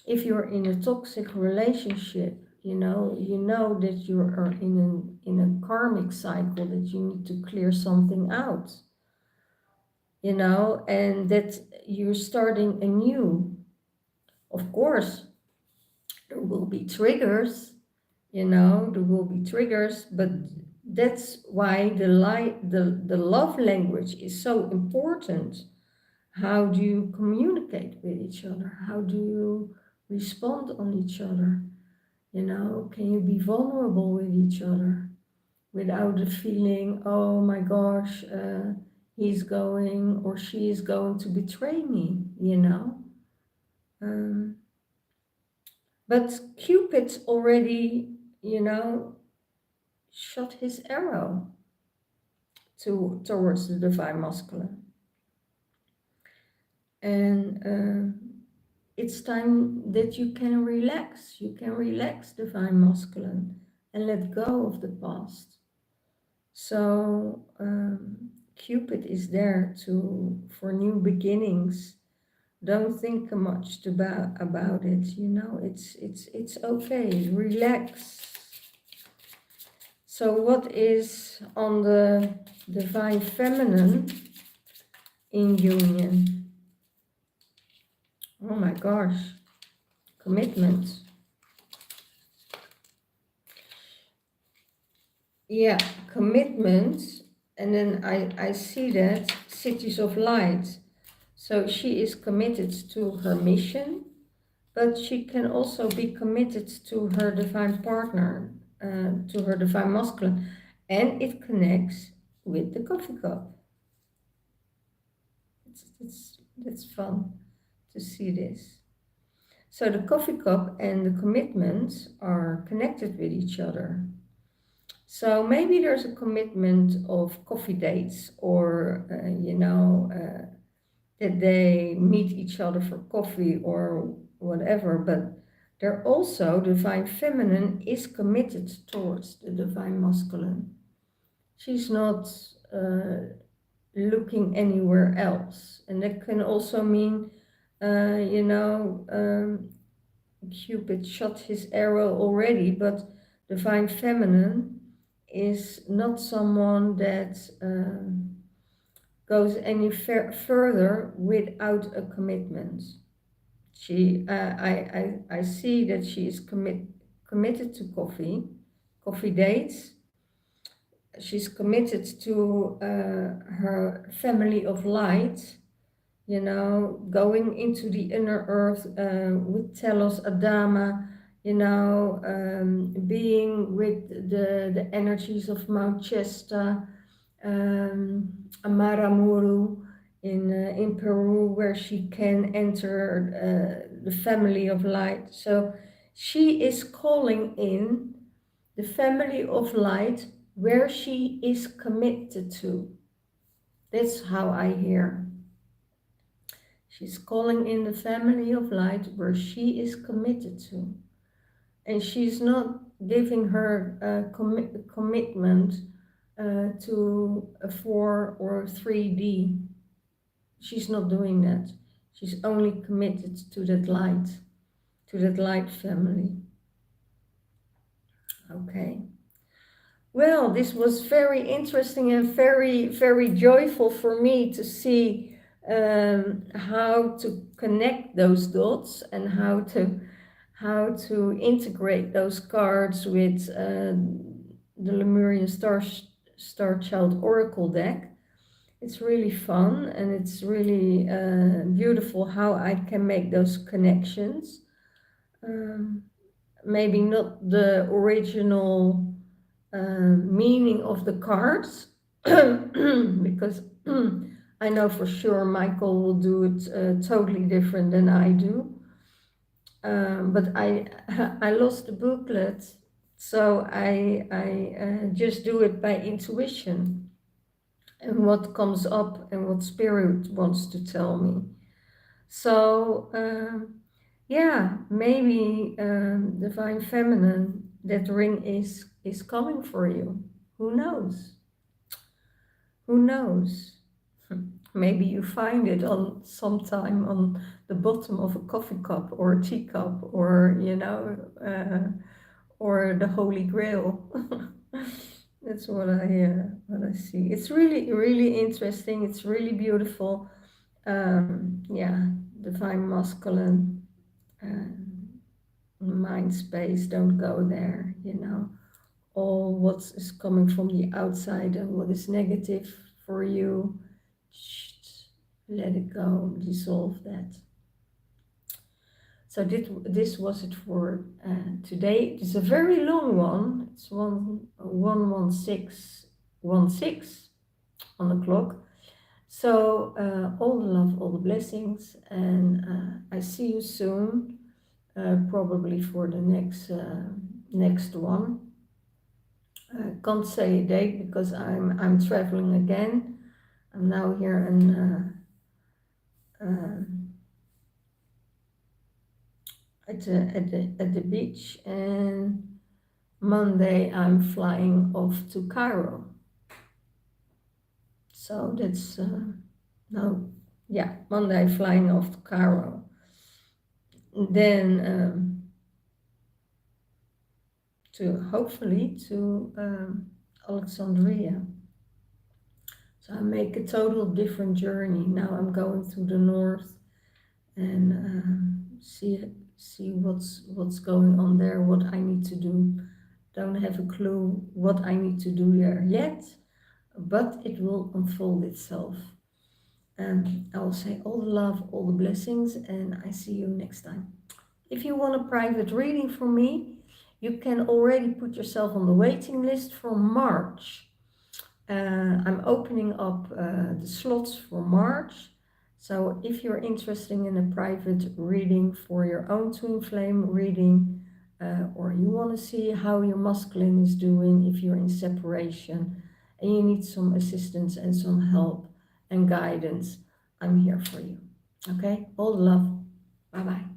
If you're in a toxic relationship, you know that you are in a karmic cycle, that you need to clear something out, and that you're starting anew. Of course, there will be triggers, there will be triggers, but that's why the love language is so important. How do you communicate with each other? How do you respond on each other? Can you be vulnerable with each other without the feeling, oh my gosh, he's going or she is going to betray me? Um, but Cupid already, shot his arrow towards the divine masculine. And it's time that you can relax. You can relax divine masculine and let go of the past. So Cupid is there for new beginnings. Don't think much about it. It's okay. Relax. So what is on the divine feminine in union? Oh my gosh, commitment. Yeah, commitment. And then I see that cities of light. So she is committed to her mission, but she can also be committed to her divine partner, to her divine masculine. And it connects with the coffee cup. That's fun to see this. So the coffee cup and the commitment are connected with each other. So maybe there's a commitment of coffee dates, or that they meet each other for coffee or whatever, but they're also, divine feminine is committed towards the divine masculine. She's not looking anywhere else. And that can also mean, Cupid shot his arrow already, but divine feminine is not someone that goes any further without a commitment. I see that she is committed to coffee dates. She's committed to her family of light, going into the inner earth with Telos Adama, being with the energies of Mount Chesta, Amaramuru in Peru, where she can enter the family of light. So she is calling in the family of light where she is committed to. That's how I hear. She's calling in the family of light where she is committed to. And she's not giving her commitment to a 4 or 3D. She's not doing that. She's only committed to that light family. Okay. Well, this was very interesting and very, very joyful for me to see how to connect those dots and how to integrate those cards with the Lemurian Star Child Oracle deck. It's really fun, and it's really beautiful how I can make those connections. Maybe not the original meaning of the cards because I know for sure Michael will do it totally different than I do. But I I lost the booklet, so I just do it by intuition and what comes up and what spirit wants to tell me. So yeah, maybe divine feminine, that ring is coming for you. Who knows? Who knows? Maybe you find it on sometime on the bottom of a coffee cup or a teacup, or or the Holy Grail. That's what I see. It's really really interesting. It's really beautiful. Yeah, divine masculine, mind space. Don't go there. All what is coming from the outside and what is negative for you. Let it go, dissolve that. So this was it for today. It's a very long one. It's 1:16 on the clock. So all the love, all the blessings, and I see you soon, probably for the next one. Can't say a date because I'm traveling again. I'm now here in at the beach, and Monday I'm flying off to Cairo. So that's no, yeah, Monday flying off to Cairo. Then to hopefully to Alexandria. So I make a total different journey. Now I'm going through the north and see what's going on there, what I need to do. Don't have a clue what I need to do there yet, but it will unfold itself. And I will say all the love, all the blessings, and I see you next time. If you want a private reading from me, you can already put yourself on the waiting list for March. I'm opening up the slots for March. So if you're interested in a private reading for your own twin flame reading, or you want to see how your masculine is doing if you're in separation and you need some assistance and some help and guidance, I'm here for you. Okay? All love. Bye-bye.